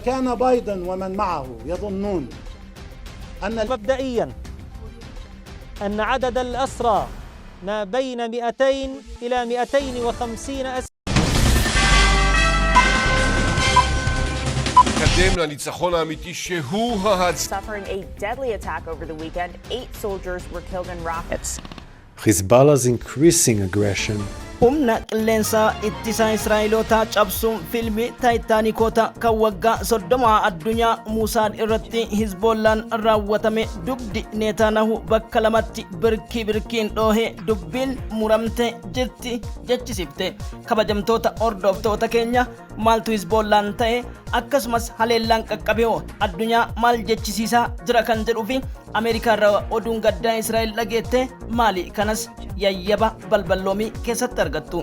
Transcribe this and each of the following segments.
كان بايدن ومن معه يظنون أن مبدئيا أن عدد الأسرى ما بين 200 إلى 250 أسرى. Suffering a deadly attack over the weekend, 8 soldiers were killed in rockets. Hezbollah's increasing aggression. humna qilleensa ittisa Israa'eloota cabsuun filmi Taayitaanikoota kan waggaa 30 addunyaa Muusaan irratti Hizbollaan raawwatame dugdi Neetaanahu bakka lamatti birkiin dhoohee dubbiin muramte jirti jechisifte. Kabajamtoota hordoftoota keenya maaltu Hizbollaan ta'e akkasumas haleellaan qaqqabee addunyaa maal jechisiisaa jira kan jedhuu fi Ameerikaa irraa oduun gaddaa Israa'el dhageette maali kanas yayyaba balballoomii keessatti argattu.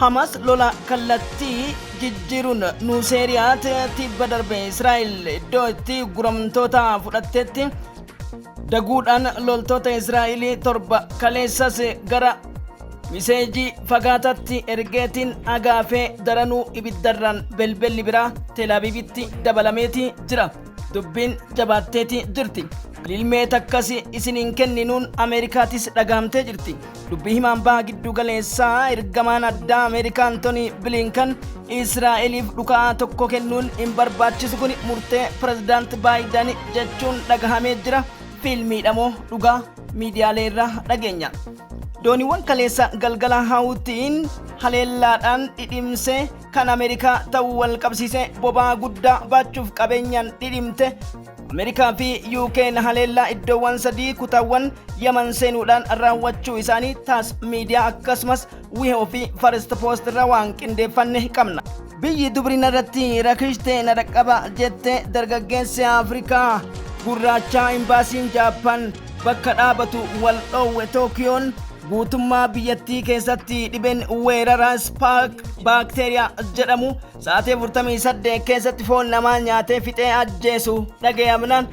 Hamas lola kallattii jijjiiruun nuuseeriyaatti tibba darbe Israa'el iddoo itti guramtoota fudhatteetti daguudhaan loltoota Israa'el torba kaleessas gara miseejii fagaatatti ergeetiin agaafee daranuu ibiddarraan belbelli biraa Teelaabiibitti dabalameeti jira. Dubbiin jabaatteeti jirti. Lilmee takkasi isiniin kenninuun Ameerikaatis dhagahamtee jirti. Dubbii himaan baha giddu galeessaa ergamaan addaa Ameerikaa Antoni Bilinkan Israa'eliif dhukaa tokko kennuun hin barbaachisu kun murtee pirezidaanti Baayiden jechuun dhagahamee jira. Fiilmiidhamoo dhugaa miidiyaalee irraa dhageenya. Dooniiwwan kaleessa galgala hawutiin haleellaadhaan dhidhimse kan Ameerikaa ta'uu wal qabsiise bobaa guddaa baachuuf qabeenyaan dhidhimte. Ameerikaa fi UK haleellaa iddoowwan 3 kutaawwan Yemen seenuudhaan raawwachuu isaanii taas miidiyaa akkasumas wihoo fi First Post irraa waan qindeeffanne qabna. Biyyi dubrina irratti rakishte na dhaqqaba jette dargaggeessi Afrikaa gurraacha imbaasiin Jaappaan bakka dhaabatu wal dhoowwe Tookiyoon guutummaa biyyattii keessatti dhibeen weerara spark baakteeriyaa jedhamu sa'aatii 48 keessatti foon namaa nyaatee fixee ajjeesu dhagayamnaan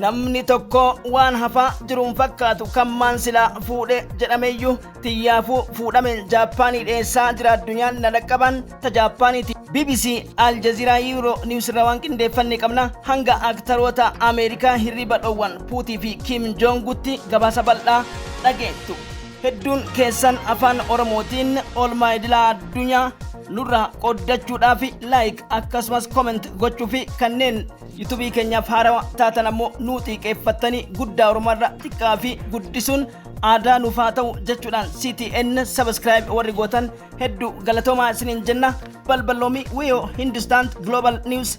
namni tokko waan hafaa jiruun fakkaatu kan maan silaa fuudhe jedhameeyyuu xiyyaafuu fuudhame Jaappaanii dheessaa jira addunyaan na dhaqqaban ta Jaappaaniiti. BBC Al Jazeera Euro News irraa waan qindeeffanne qabna. Hanga aktaroota Ameerikaa hirriba dhoowwan Puutii fi Kim Jong-utti gabaasa bal'aa dhageettu. Hedduun keessan afaan Oromootiin oolmaa idilaa addunyaa nurraa qoddachuudhaaf like akkasumas comment gochuu fi kanneen YouTube keenyaaf haarawaa taatan ammoo nuu xiqqeeffattanii guddaa Oromoorra xiqqaa fi guddisuun aadaa nuuf haa ta'u jechuudhaan CTN subscribe warri gootan hedduu galatoomaa isiniin jenna. Balballoomii Wiyoo Hindustan Global News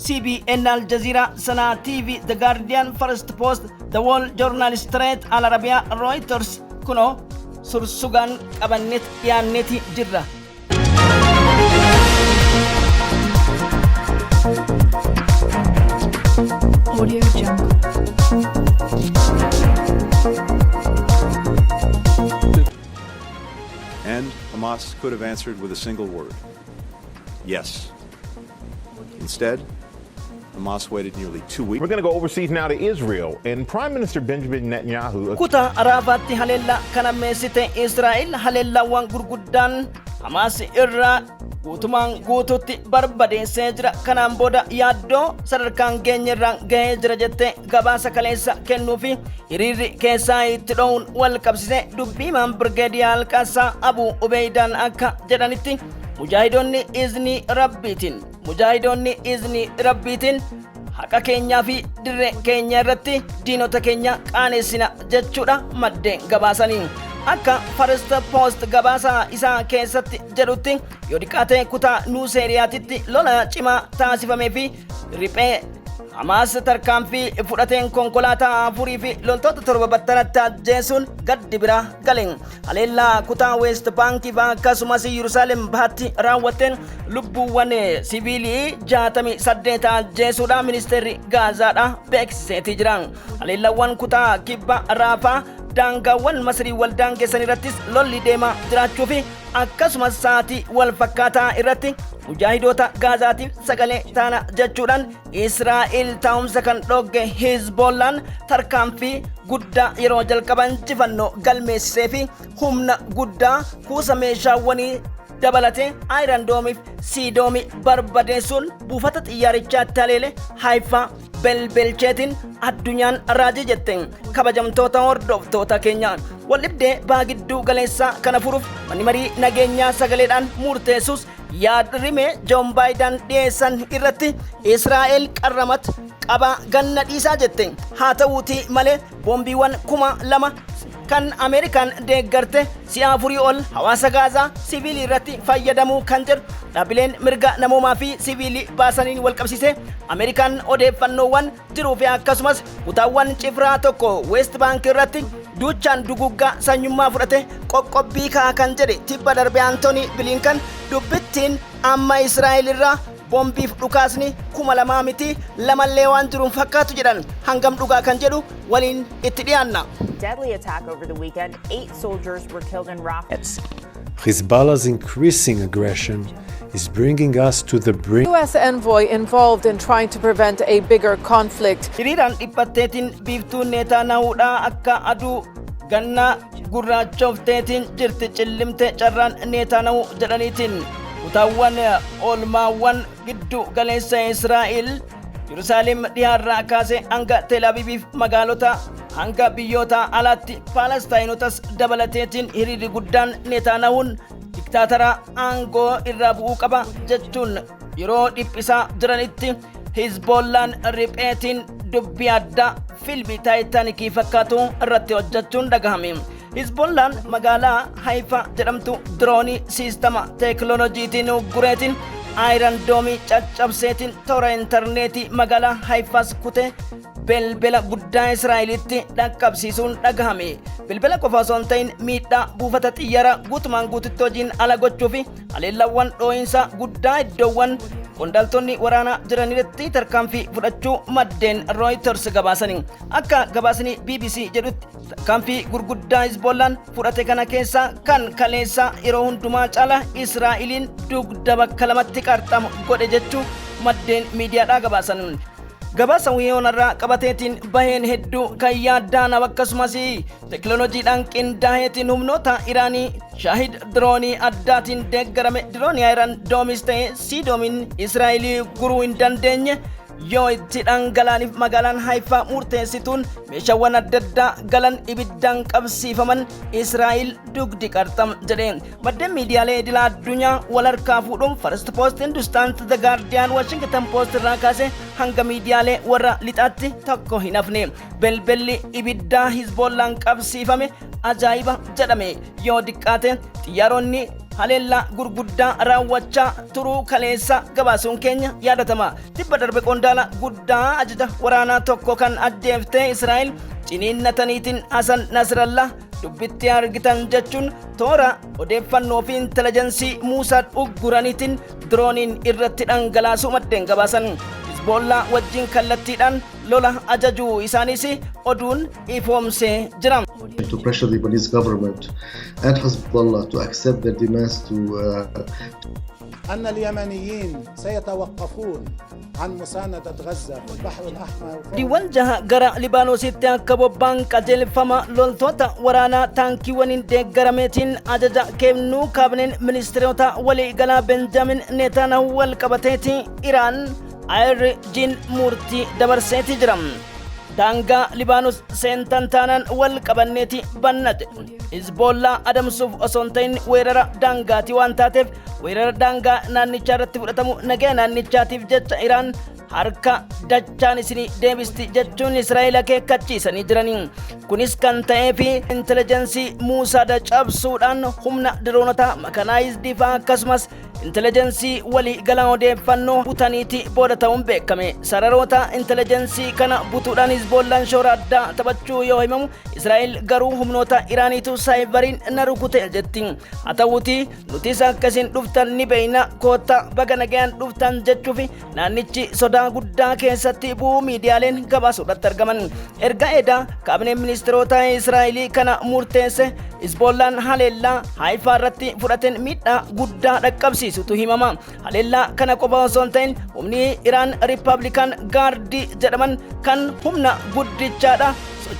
CBN Al Jazeera Sana TV The Guardian First Post The Wall Journal Straight Al Arabiya Reuters kuno sursugan qabannet yaanneti jirra. Audio Jungle. And Hamas could have answered with a single word: yes. Instead, Hamas waited nearly 2 weeks. We're going to go overseas now to Israel, and Prime Minister Benjamin Netanyahu. Kuta Arafaatti haleella kana meessite Israa'el haleellawwan gurguddaan Hamas irraa guutumaan guututti barbadeessee jira. Kanaan booda yaaddoo sadarkaan geenyerraan gahee jira jettee gabaasa kaleessa kennuufi hiriirri keessaa itti dho'uun wal qabsise. Dubbiimaan Birgeediyaal Qaasaa Abuu Ubeydaan akka jedhanitti mujaahidoonni izni rabbiitiin haqa keenyaa fi dirree keenya irratti diinota keenya qaaneessina jechuudha maddeen gabaasanii. Akka First Post gabaasa isaa keessatti jedhutti yoo dhiqaatee kutaa nuuseeriyaatitti lola cimaa taasifamee fi riphee Hamas tarkaanfii fudhateen konkolaataa 4 fi loltoota 7 battanatti ajjeesuun gaddi biraa galeen. Haleellaa kutaa West Bank fi akkasumas Yerusaalem bahaatti raawwateen lubbuuwwan siviilii 68 ajjeesuudha ministeerri Gaazaadha beeksiseetii jiran. Haleellaawwan kutaa kibba Raafaa daangaawwan Masrii wal daangessan irrattis lolli deemaa jiraachuu fi akkasumas sa'aatii wal fakkaataa irratti mujaahidoota Gaazaatiif sagalee taana jechuudhaan Israa'el taa'umsa kan dhogge Hizbollaan tarkaanfii guddaa yeroo jalqaban injifannoo galmeessisee fi humna guddaa kuusa meeshaawwanii dabalatee Iron Dome Siidoomii barbadeessuun buufata xiyyaarichaatti haleele Haifaa belbelcheetiin addunyaan raajii jette. Kabajamtoota hordoftoota keenya waldhibdee baagidduu galeessaa kana furuuf manni marii nageenyaa sagaleedhaan murteessus yaadrimee Joon Baayiden dhiyeessan irratti Israa'el qarramat qaba ganna dhiisaa jette. Haa ta'uutii malee boombiiwwan 2,000 kan Ameerikaan deeggarte si'a 4 ol hawaasa Gaazaa siviilii irratti fayyadamuu kan jedhu dhaabbileen mirga namoomaa fi siviilii baasaniin walqabsiise Ameerikaan odeeffannoowwan jiruu fi akkasumas kutaawwan cifraa tokko West Bank irratti duuchaan duguggaa sanyummaa fudhate qoqqobbii ka'a kan jedhe tibba darbe Antoonii Bilinkan dubbittiin amma Israa'el irraa boombiif dhukaasni 2,000 miti lamallee waan jiruun fakkaatu jedhan hangam dhugaa kan jedhu waliin itti dhiyaanna. Deadly attack over the weekend. 8 soldiers were killed in rockets. Hezbollah's increasing aggression is bringing us to the brink. U.S. envoy involved in trying to prevent a bigger conflict. Hiriiraan dhiphatteetiin biiftuun Netanyahuudhaa akka aduu ganna gurraachofteetiin jirti cillimte carraan Netanyahu jedhaniitiin kutaawwan oolmaawwan giddu galeessa Israa'el Yerusaalem dhiyaarraa kaasee hanga Tel Aviiviif magaalota hanga biyyoota alaatti Palestaayinotas dabalateetiin hiriirri guddaan Netanyahuun diktaatara aangoo irraa bu'uu qaba jechuun yeroo dhiphisaa jiranitti Hezbollaan ripheetiin dubbii addaa fiilmii Taayitaanikii fakkaatu irratti hojjechuun dhagahame. Hezbollaan magaalaa Haifa jedhamtu diroonii siistama teekinooloojiitiin gureetiin Iron Dome caccabseetiin toora intarneetii magaalaa Haifas kutee belbela guddaa Israa'elitti dhaqqabsiisuun dhagahame. Belbela qofa osoo hin ta'in miidhaa buufata xiyyaara guutumaan guututti hojiin ala gochuu fi haleellawwan dhoo'insa guddaa iddoowwan qondaaltonni waraanaa jiranitti tarkaanfii fudhachuu maddeen Reuters gabaasanii. Akka gabaasni BBC jedhutti tarkaanfii gurguddaa Hezbollaan fudhate kana keessa kan kaleessa yeroo hundumaa caala Israa'eliin dugda bakka lamatti qarxamu godhe jechuu maddeen miidiyaadhaa gabaasan. Gabaasa wiyoonarraa qabateetiin baheen hedduu kan yaaddaan akkasumas teekinooloojiidhaan qindaa'eetiin humnoota Iraanii shaahid diroonii addaatiin deeggarame diroonii Iron Dome ta'e Siidoomiin Israa'elii guruu hin dandeenye yoo itti dhangalaaniif magaalaan Haifaa murteessituun meeshaawwan adda addaa galan ibiddaan qabsiifaman Israa'el dugdi qarxam jedhe. Maddeen miidiyaalee idila addunyaa wal harkaa fuudhuun First Post, Hindustan, The Guardian, Washington Post irraa kaase hanga miidiyaalee warra lixaatti tokko hin hafne. Belbelli ibiddaa Hezbollaan qabsiifame ajaa'iba jedhame. Yoo diqqaate xiyyaaronni haleellaa gurguddaa raawwachaa turuu kaleessa gabaasuun keenya yaadatama. Tibba darbe qondaala guddaa ajaja waraanaa tokko kan ajjeeftee Israa'el ciniinnataniitiin Hasan Nasrallah dubbitti argitan jechuun toora odeeffannoo fi intelligensii Muusaa ugguraniitiin dirooniin irratti dhangalaasuu maddeen gabaasan. Hezbollah wajjin kallattiidhaan lola ajajuu isaanis oduun ifoomsee jira. To pressure the Lebanese government and Hezbollah to accept their demands to أن اليمنيين سيتوقفون عن مساندة غزة في البحر الأحمر. Diiwwan jaha gara Libaanoositti akka bobba'an qajeelfama loltoota waraanaa taankiiwwaniin deeggarameetiin ajaja kennuu kaabineen ministeerota waliigalaa Benjamin Netanyahu wal qabateeti Iraan IRG'n murtii dabarseeti jira. Daangaa Libaanos seentan taanaan wal qabanneeti bannate. Hezbollah adamsuuf osoo hin ta'in weerara daangaati waan taateef weerara daangaa naannichaa irratti fudhatamu nagaa naannichaatiif jecha Iraan harka dachaan isinii deebisti jechuun Israa'el akeekkachiisanii jiranii. Kunis kan ta'ee fi intelligensii Muusaa cabsuudhaan humna diroonota makanaayizdi fa'aa akkasumas intelligensii walii galaa odeeffannoo butaniiti booda ta'uun beekame. Sararoota intelligensii kana butuudhaan Hezbollaan shoora addaa taphachuu yoo himamu Israa'el garuu humnoota Iraaniitu saayibariin na rukute jetti. Haa ta'uutii nutis akkasiin dhuftan ni beeyna koota baga nagayaan dhuftan jechuufi naannichi sodaa guddaa keessatti bu'uu miidiyaaleen gabaasuudhaatti argaman. Erga edaa kaabineen ministeerota Israa'elii kana murteesse Hezbollaan haleellaa Haifaa irratti fudhateen miidhaa guddaa dhaqqabsiisutu himama. Haleellaa kana qofa osoo hin ta'in humni Iraan Republican Guard jedhaman kan humna guddichaadha.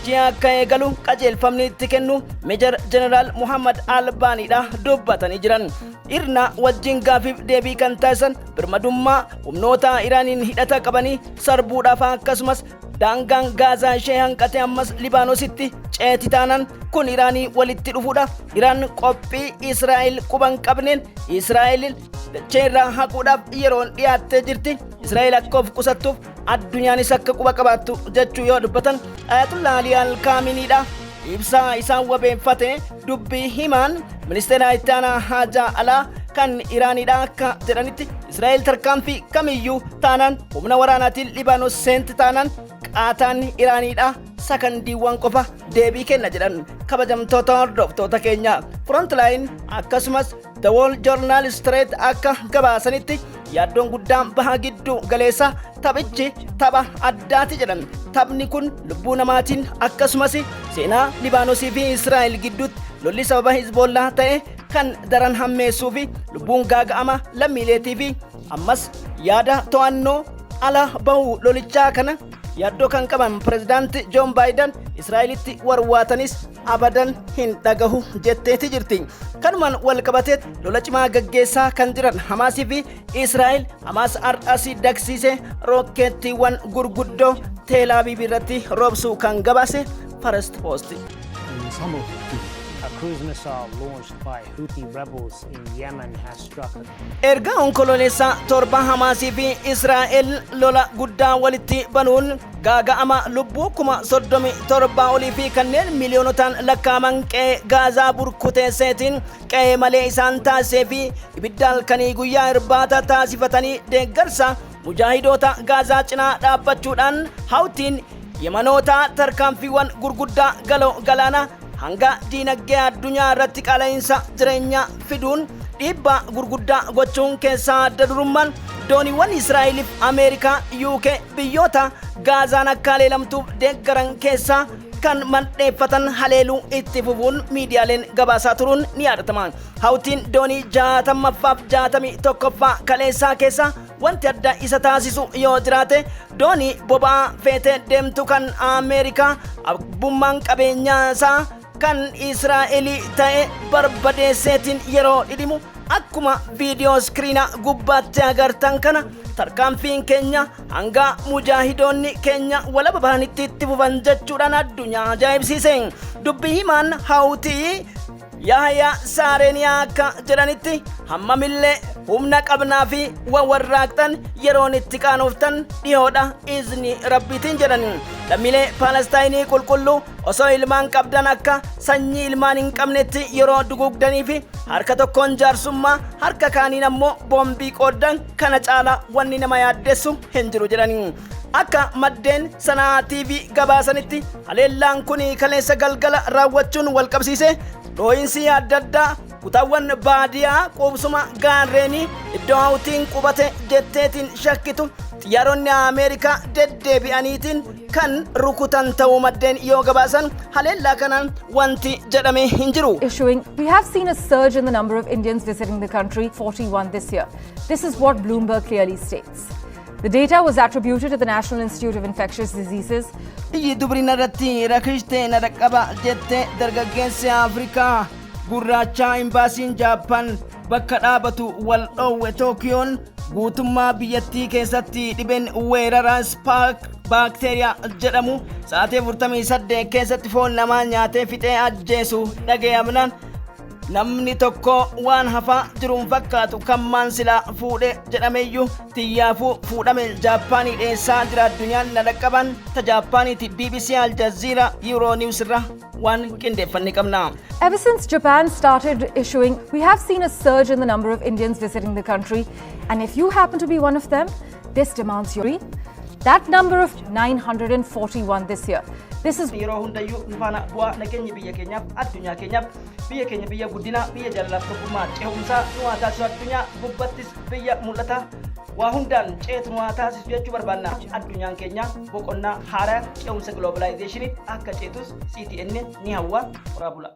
hojii akka eegalu qajeelfamni itti kennu Meejar Jeneraal Muhammad Albaaniidha dubbatanii jiran. Irna wajjin gaafiif deebii kan taasisan birmadummaa humnoota Iraaniin hidhata qabanii sarbuudhaaf akkasumas daangaan Gaazaa ishee hanqate ammas Libaanoositti ceeti taanaan kun Iraanii walitti dhufuudha. Iraan qophii Israa'el quban qabneen Israa'el dacheerraa haquudhaaf yeroon dhiyaattee jirti. Israa'el akka of qusattuuf addunyaanis akka quba qabaattu jechuu yoo dubbatan Ayatollah Ali Al-Kaaminiidha. Ibsaa isaan wabeeffate dubbii himaan ministeera itti aanaa haajaa alaa kan Iraaniidha akka jedhanitti Israa'el tarkaanfii kamiyyuu taanaan humna waraanaatiin Libaanos seenti taanaan qaataan Iraaniidha sakandiiwwan qofa deebii kenna jedhan. Kabajamtoota hordoftoota keenya Frontline akkasumas The Wall Journal Straight akka gabaasanitti yaaddoon guddaan baha giddu galeessa taphichi tapha addaati jedhan. Taphni kun lubbuu namaatiin akkasumas seenaa Libaanosii fi Israa'el gidduutti lolli sababa Hizbollaa ta'e kan daran hammeessuu fi lubbuun gaaga'ama lammiileetii fi ammas yaada to'annoo ala bahu lolichaa kana yaaddoo kan qaban pirezidaanti Joon Baayiden Israa'elitti warwaatanis abadan hin dhagahu jetteeti jirti. Kanumaan wal qabatee lola cimaa gaggeessaa kan jiran Hamaasii fi Israa'el Hamas ardhasii dagsiise rokkeettiiwwan gurguddoo Teel Aviv irratti roobsuu kan gabaase First Post. A cruise missile launched by Houthi rebels in Yemen has struck. Erga onkololeessa torba Hamaasii fi Israa'el lola guddaa walitti banuun gaaga'ama lubbuu 37 olii fi kanneen miliyoonotaan lakkaaman qe'ee Gaazaa burkuteesseetiin qe'ee malee isaan taasisee fi ibidda halkanii guyyaa irbaata taasifatanii deeggarsa mujaahidoota Gaazaa cinaa dhaabbachuudhaan Houtiin Yemanoota tarkaanfiiwwan gurguddaa galoo galaana hanga diinagdee addunyaa irratti qaala'insa jireenyaa fiduun dhiibbaa gurguddaa gochuun keessaa adda durummaan dooniiwwan Israa'eliif Ameerikaa UK biyyoota Gaazaan akka leelamtuuf deeggaran keessaa kan mandheeffatan haleeluu itti fufuun miidiyaaleen gabaasaa turuun ni yaadatama. Houtiin doonii 60ffaaf 61ffaa kaleessaa keessaa wanti adda isa taasisu yoo jiraate doonii boba'aa feetee deemtu kan Ameerikaa abbummaan qabeenyaasaa kan Israa'elii ta'e barbadeesseetiin yeroo dhidhimu akkuma viidiyoo iskiriina gubbaatti agartan kana tarkaanfiin keenya hanga mujaahidoonni keenya walaba bahanitti itti fufan jechuudhaan addunyaa ajaa'ibsiise. Dubbii himaan Houtii Yahyaa Saareniyaa akka jedhanitti hammamillee humna qabnaa fi warraaqxan yeroon itti qaanoftan dhiyoodha izni rabbiitiin jedhan. Lammiilee Palestaayinii qulqulluu osoo ilmaan qabdan akka sanyii ilmaan hin qabnetti yeroo dugugdanii fi harka tokkoon jaarsummaa harka kaaniin ammoo boombii qooddan kana caala wanni nama yaaddessu hin jiru jedhani. Akka maddeen sanaa TV gabaasanitti haleellaan kun kaleessa galgala raawwachuun wal qabsiise dhooyinsi adda addaa kutaawwan baadiyaa qubsuma gaarreenii iddoo Houtiin qubate jetteetiin shakkitu xiyyaaronni Ameerikaa deddeebi'aniitiin kan rukutan ta'uu maddeen yoo gabaasan haleellaa kanaan wanti jedhame hin jiru. We have seen a surge in the number of Indians visiting the country, 41 this year. This is what Bloomberg clearly states. The data was attributed to the National Institute of Infectious Diseases. Iyyi dubrina irratti rakishte na dhaqqaba jette dargaggeessi Afrikaa gurraacha imbaasiin Jaappaan bakka dhaabatu wal dhoowwe Tookiyoon guutummaa biyyattii keessatti dhibeen weerara Spark baakteeriyaa jedhamu sa'aatii 48 keessatti foon namaa nyaatee fixee ajjeesu dhaga'amnaan namni tokko waan hafaa jiruun fakkaatu kan maansila fuudhe jedhameyyuu xiyyaafuu fuudhame Jaappaanii dheessaa jira addunyaan na dhaqqaban ta Jaappaaniiti BBC Al Jazeera Euronews irra waan qindeeffanne qabna. Ever since Japan started issuing, we have seen a surge in the number of Indians visiting the country, and if you happen to be one of them, this demands your that number of 941 this year. This is yeroo hundayyuu nufaana bu'aa nageenya biyya keenyaaf addunyaa keenyaaf biyya keenya biyya guddinaa biyya jaalalaaf tokkummaa ce'umsaa nu haa taasisu addunyaa gubbattis biyya mul'ata waa hundaan ceetu nu haa taasisu jechuu barbaanna. Addunyaan keenya boqonnaa haaraa ce'umsa globalizationii akka ceetus CTN ni hawwa. Horaa bula.